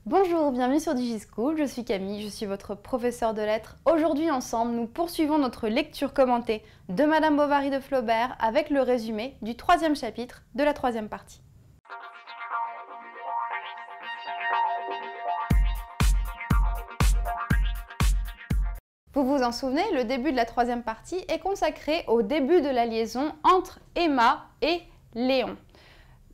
Bonjour, bienvenue sur DigiSchool, je suis Camille, je suis votre professeure de lettres. Aujourd'hui ensemble, nous poursuivons notre lecture commentée de Madame Bovary de Flaubert avec le résumé du 3e chapitre de la 3e partie. Vous vous en souvenez, le début de la 3e partie est consacré au début de la liaison entre Emma et Léon.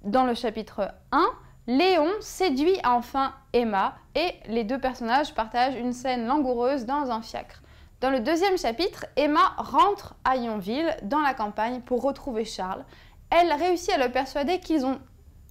Dans le chapitre 1, Léon séduit enfin Emma et les deux personnages partagent une scène langoureuse dans un fiacre. Dans le 2e chapitre, Emma rentre à Yonville, dans la campagne, pour retrouver Charles. Elle réussit à le persuader qu'ils ont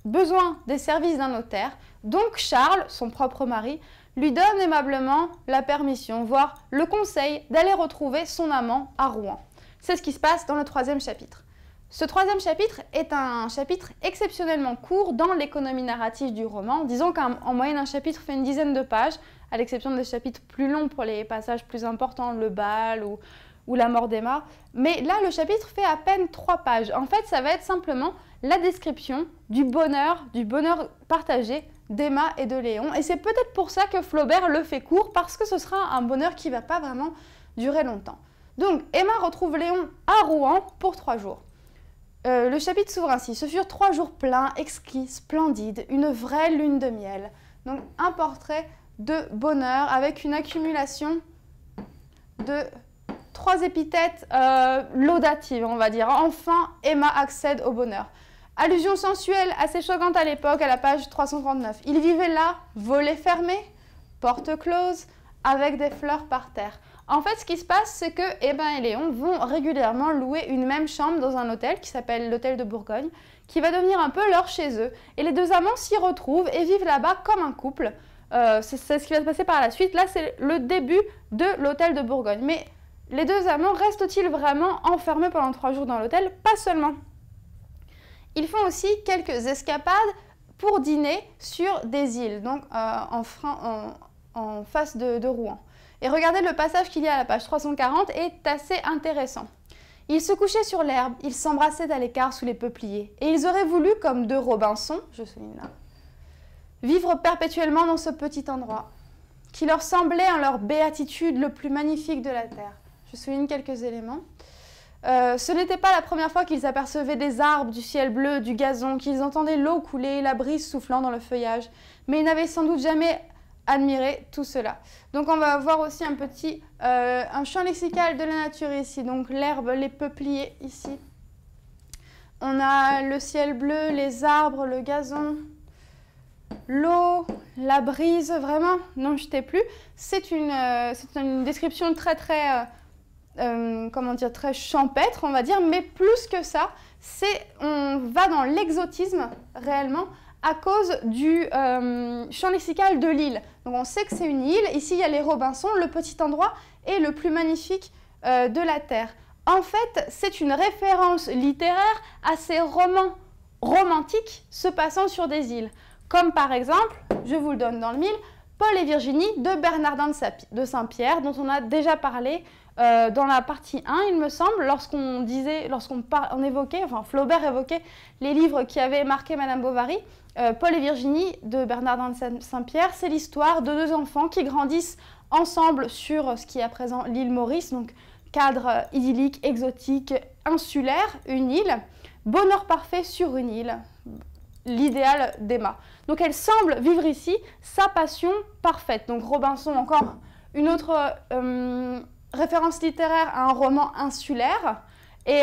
besoin des services d'un notaire, donc Charles, son propre mari, lui donne aimablement la permission, voire le conseil d'aller retrouver son amant à Rouen. C'est ce qui se passe dans le 3e chapitre. Ce 3e chapitre est un chapitre exceptionnellement court dans l'économie narrative du roman. Disons qu'en moyenne, un chapitre fait une dizaine de pages, à l'exception des chapitres plus longs pour les passages plus importants, le bal ou la mort d'Emma. Mais là, le chapitre fait à peine 3 pages. En fait, ça va être simplement la description du bonheur partagé d'Emma et de Léon. Et c'est peut-être pour ça que Flaubert le fait court, parce que ce sera un bonheur qui ne va pas vraiment durer longtemps. Donc, Emma retrouve Léon à Rouen pour 3 jours. Le chapitre s'ouvre ainsi. Ce furent 3 jours pleins, exquis, splendides, une vraie lune de miel. Donc un portrait de bonheur avec une accumulation de 3 épithètes laudatives, on va dire. Enfin, Emma accède au bonheur. Allusion sensuelle assez choquante à l'époque, à la page 339. Il vivait là, volets fermés, porte close, avec des fleurs par terre. En fait, ce qui se passe, c'est que Emma et Léon vont régulièrement louer une même chambre dans un hôtel qui s'appelle l'hôtel de Bourgogne, qui va devenir un peu leur chez eux. Et les deux amants s'y retrouvent et vivent là-bas comme un couple. C'est ce qui va se passer par la suite. Là, c'est le début de l'hôtel de Bourgogne. Mais les deux amants restent-ils vraiment enfermés pendant 3 jours dans l'hôtel? Pas seulement. Ils font aussi quelques escapades pour dîner sur des îles, donc en face de Rouen. Et regardez le passage qu'il y a à la page 340 est assez intéressant. Ils se couchaient sur l'herbe, ils s'embrassaient à l'écart sous les peupliers, et ils auraient voulu, comme 2 Robinson, je souligne là, vivre perpétuellement dans ce petit endroit, qui leur semblait en leur béatitude le plus magnifique de la terre. Je souligne quelques éléments. Ce n'était pas la première fois qu'ils apercevaient des arbres, du ciel bleu, du gazon, qu'ils entendaient l'eau couler, la brise soufflant dans le feuillage, mais ils n'avaient sans doute jamais admirer tout cela. Donc on va voir aussi un champ lexical de la nature ici, donc l'herbe, les peupliers ici. On a le ciel bleu, les arbres, le gazon, l'eau, la brise, vraiment, n'en jetez plus. C'est une description très très champêtre, on va dire, mais plus que ça, on va dans l'exotisme réellement, à cause du champ lexical de l'île. Donc on sait que c'est une île. Ici, il y a les Robinson, le petit endroit est le plus magnifique de la Terre. En fait, c'est une référence littéraire à ces romans romantiques se passant sur des îles. Comme par exemple, je vous le donne dans le mille, Paul et Virginie de Bernardin de Saint-Pierre, dont on a déjà parlé dans la partie 1, il me semble, lorsqu'on évoquait, enfin Flaubert évoquait les livres qui avaient marqué Madame Bovary. Paul et Virginie de Bernardin de Saint-Pierre, c'est l'histoire de 2 enfants qui grandissent ensemble sur ce qui est à présent l'île Maurice, donc cadre idyllique, exotique, insulaire, une île, bonheur parfait sur une île, l'idéal d'Emma. Donc elle semble vivre ici sa passion parfaite. Donc Robinson, encore une autre référence littéraire à un roman insulaire. Et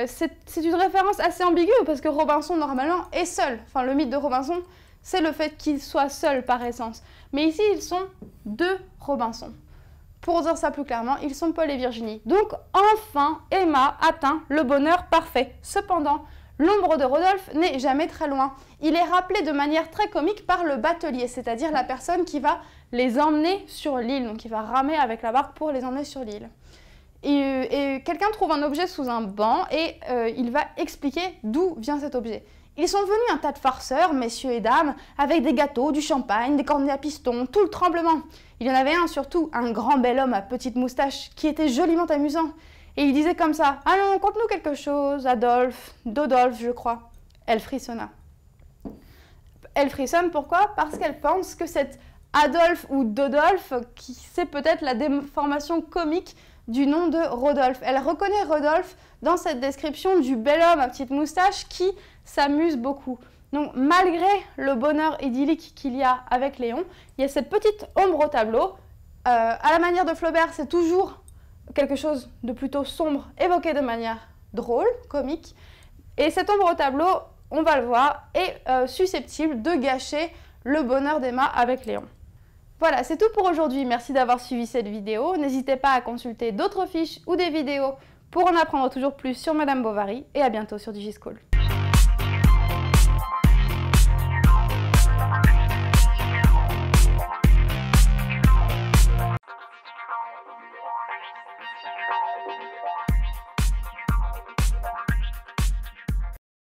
c'est une référence assez ambiguë parce que Robinson, normalement, est seul. Enfin, le mythe de Robinson, c'est le fait qu'il soit seul par essence. Mais ici, ils sont 2 Robinson. Pour dire ça plus clairement, ils sont Paul et Virginie. Donc, enfin, Emma atteint le bonheur parfait. Cependant, l'ombre de Rodolphe n'est jamais très loin. Il est rappelé de manière très comique par le batelier, c'est-à-dire la personne qui va les emmener sur l'île. Donc, il va ramer avec la barque pour les emmener sur l'île. Et quelqu'un trouve un objet sous un banc et il va expliquer d'où vient cet objet. Ils sont venus un tas de farceurs, messieurs et dames, avec des gâteaux, du champagne, des cornets à piston, tout le tremblement. Il y en avait un surtout, un grand bel homme à petite moustache, qui était joliment amusant. Et il disait comme ça, « Allons, conte-nous quelque chose, Adolphe, Dodolphe, je crois. » Elle frissonna. elle frissonne, pourquoi? Parce qu'elle pense que c'est Adolphe ou Dodolphe, c'est peut-être la déformation comique du nom de Rodolphe. Elle reconnaît Rodolphe dans cette description du bel homme à petite moustache qui s'amuse beaucoup. Donc malgré le bonheur idyllique qu'il y a avec Léon, il y a cette petite ombre au tableau. À la manière de Flaubert, c'est toujours quelque chose de plutôt sombre, évoqué de manière drôle, comique. Et cette ombre au tableau, on va le voir, est susceptible de gâcher le bonheur d'Emma avec Léon. Voilà, c'est tout pour aujourd'hui. Merci d'avoir suivi cette vidéo. N'hésitez pas à consulter d'autres fiches ou des vidéos pour en apprendre toujours plus sur Madame Bovary. Et à bientôt sur DigiSchool.